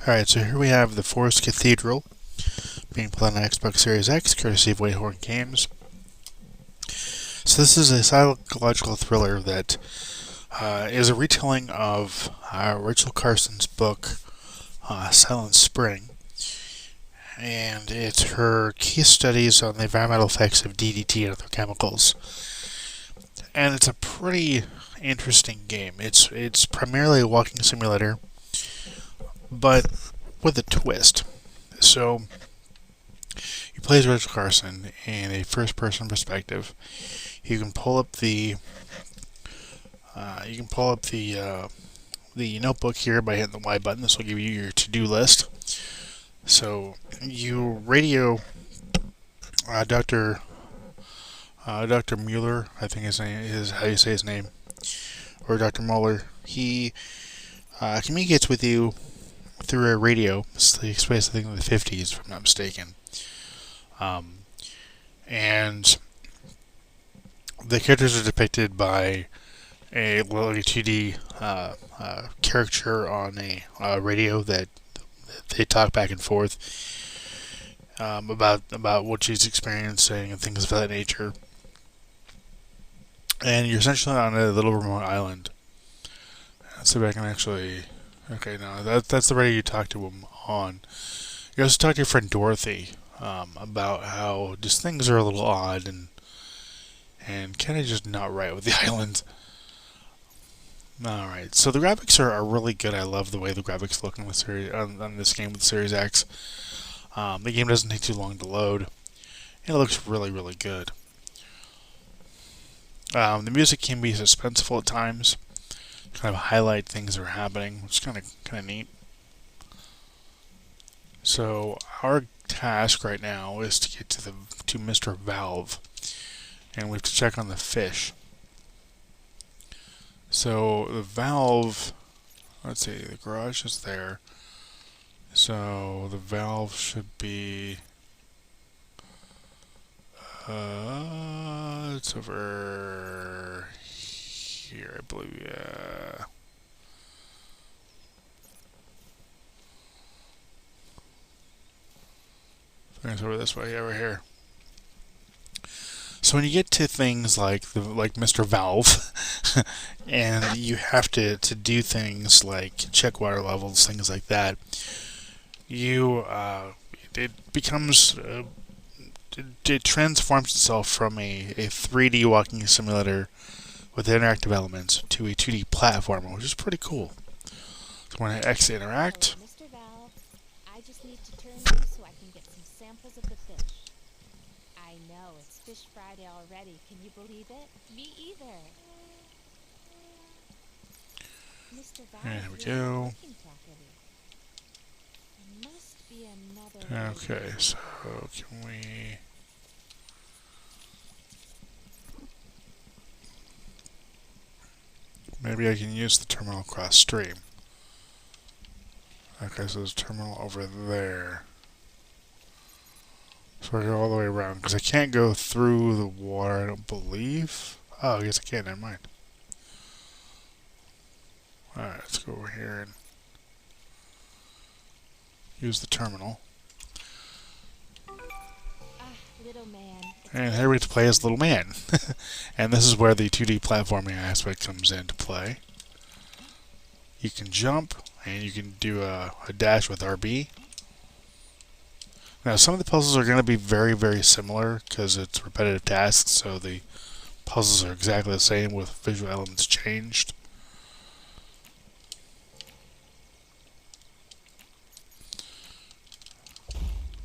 Alright, so here we have the Forest Cathedral being played on the Xbox Series X, courtesy of Whitehorn Games. So this is a psychological thriller that is a retelling of Rachel Carson's book, Silent Spring. And it's her case studies on the environmental effects of DDT and other chemicals. And it's a pretty interesting game. It's primarily a walking simulator, but with a twist. So you play as Rachel Carson in a first-person perspective. You can pull up the the notebook here by hitting the Y button. This will give you your to-do list. So you radio Dr. Mueller, I think his name is how you say his name, or Dr. Mueller. He communicates with you through a radio. It's basically in the 50s, if I'm not mistaken. And the characters are depicted by a little 2D caricature on a radio that they talk back and forth about what she's experiencing and things of that nature. And you're essentially on a little remote island. Let's see if I can actually... Okay, no, that's the radio you talk to him on. You also talk to your friend Dorothy about how just things are a little odd and kind of just not right with the island. Alright, so the graphics are really good. I love the way the graphics look on, the series, on this game with Series X. The game doesn't take too long to load, and it looks really, really good. The music can be suspenseful at times, kind of highlight things that are happening, which is kind of neat. So our task right now is to get to Mr. Valve, and we have to check on the fish. So the valve, let's see, the garage is there. So the valve should be, it's over here, I believe. Yeah. I think it's over this way. Yeah, right here. So when you get to things like Mr. Valve, and you have to do things like check water levels, things like that, it becomes it transforms itself from a 3D walking simulator with interactive elements to a 2D platformer, which is pretty cool. So when I X interact. Mr. Valve, I just need to turn you so I can get some samples of the fish. I know, it's Fish Friday already. Can you believe it? Me either. Mr. Valve, There we go. There must be another Okay, so can we... Maybe I can use the terminal cross stream. Okay, so there's a terminal over there. So I go all the way around, because I can't go through the water, I don't believe. Oh, I guess I can, never mind. Alright, let's go over here and use the terminal. little man. And here we get to play as Little Man. And this is where the 2D platforming aspect comes into play. You can jump, and you can do a dash with RB. Now, some of the puzzles are going to be very, very similar because it's repetitive tasks, so the puzzles are exactly the same with visual elements changed.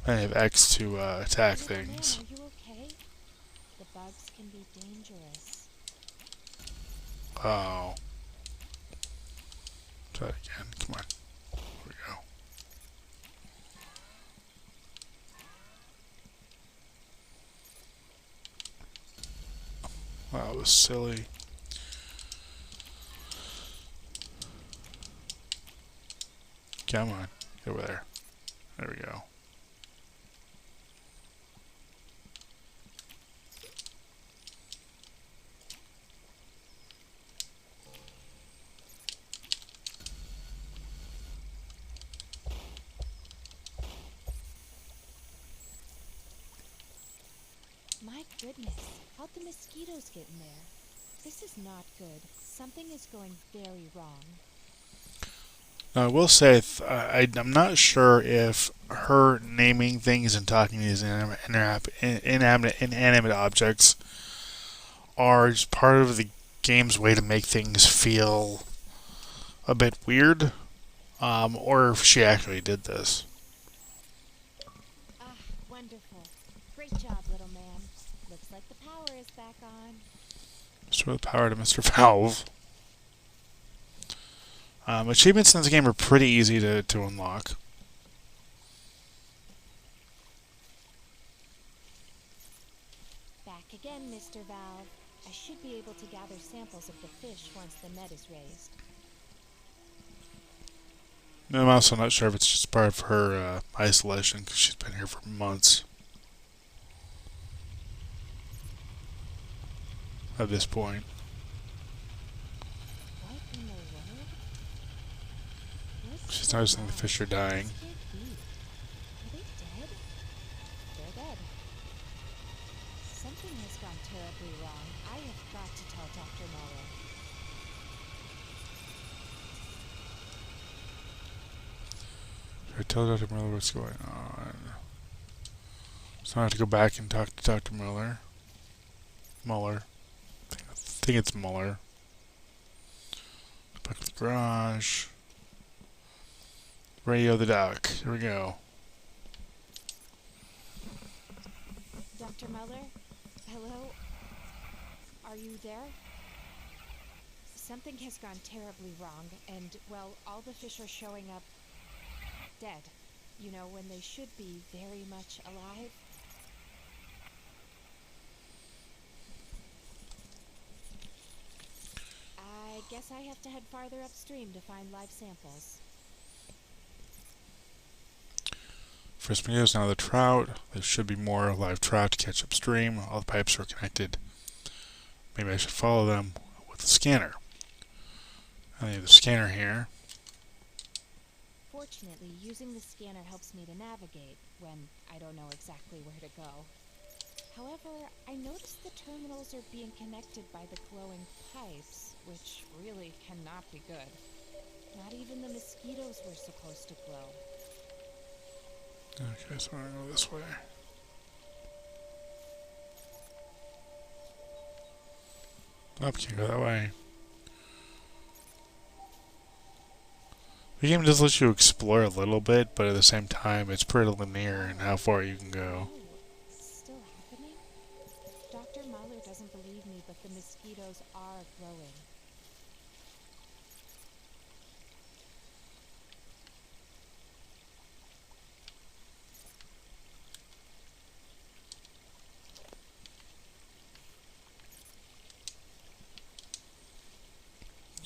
I have X to attack things. Are you okay? The bugs can be dangerous. Oh. Try it again. Come on. There we go. Wow, that was silly. Come on. Get over there. There we go. goodness, how'd the mosquitoes get in there? This is not good. Something is going very wrong. Now, I will say, I'm not sure if her naming things and talking to these inanimate objects are just part of the game's way to make things feel a bit weird, or if she actually did this. Ah, wonderful. Great job, little man. Looks like the power is back on. Restore the power to Mr. Valve. Achievements in this game are pretty easy to unlock. Back again, Mr. Valve. I should be able to gather samples of the fish once the net is raised. I'm also not sure if it's just part of her isolation, because she's been here for months at this point. What in the world? What's She's going noticing the on? fish are dying. This can't be. Are they dead? They're dead. Something has gone terribly wrong. I have got to tell Dr. Muller. Should I tell Dr. Miller what's going on? So I have to go back and talk to Dr. Miller. Muller. I think it's Muller. Back to the garage. Radio the doc. Here we go. Dr. Muller? Hello? Are you there? Something has gone terribly wrong, and, well, all the fish are showing up dead. You know, when they should be very much alive. I guess I have to head farther upstream to find live samples. First mosquitoes, now the trout. There should be more live trout to catch upstream. All the pipes are connected. Maybe I should follow them with the scanner. I need the scanner here. Fortunately, using the scanner helps me to navigate when I don't know exactly where to go. However, I noticed the terminals are being connected by the glowing pipes, which really cannot be good. Not even the mosquitoes were supposed to glow. Okay, so I'm gonna go this way. Nope, can't go that way. The game does let you explore a little bit, but at the same time, it's pretty linear in how far you can go. Oh, it's still happening? Dr. Muller doesn't believe me, but the mosquitoes are glowing.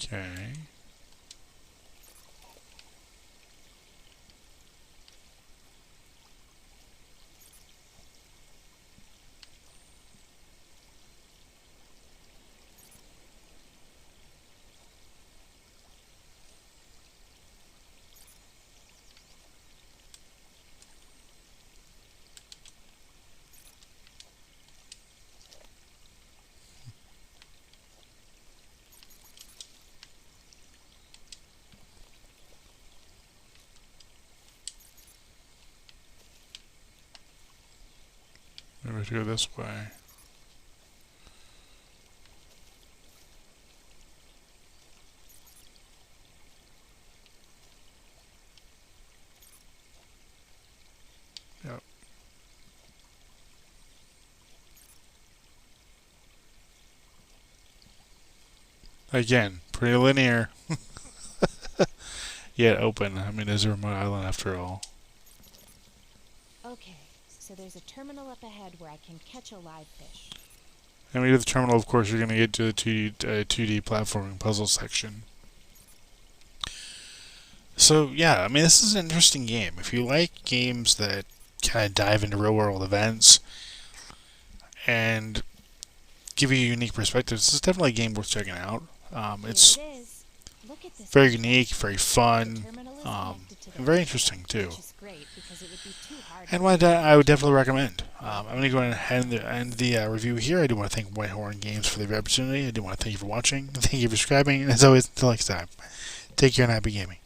Okay. Maybe we have to go this way. Yep. Again, pretty linear. Yet open. I mean, it's a remote island after all. Okay, so there's a terminal up ahead where I can catch a live fish. And when you get to the terminal, of course, you're going to get to the 2D platforming puzzle section. So, yeah, I mean, this is an interesting game. If you like games that kind of dive into real-world events and give you a unique perspective, this is definitely a game worth checking out. It's Here it is. Look at this. very unique, very The fun, terminal is and connected to the very fish, interesting, too. which is great because it would be too hard And one that I would definitely recommend. I'm going to go ahead and end the review here. I do want to thank Whitehorn Games for the opportunity. I do want to thank you for watching. Thank you for subscribing. And as always, until next time, take care and happy gaming.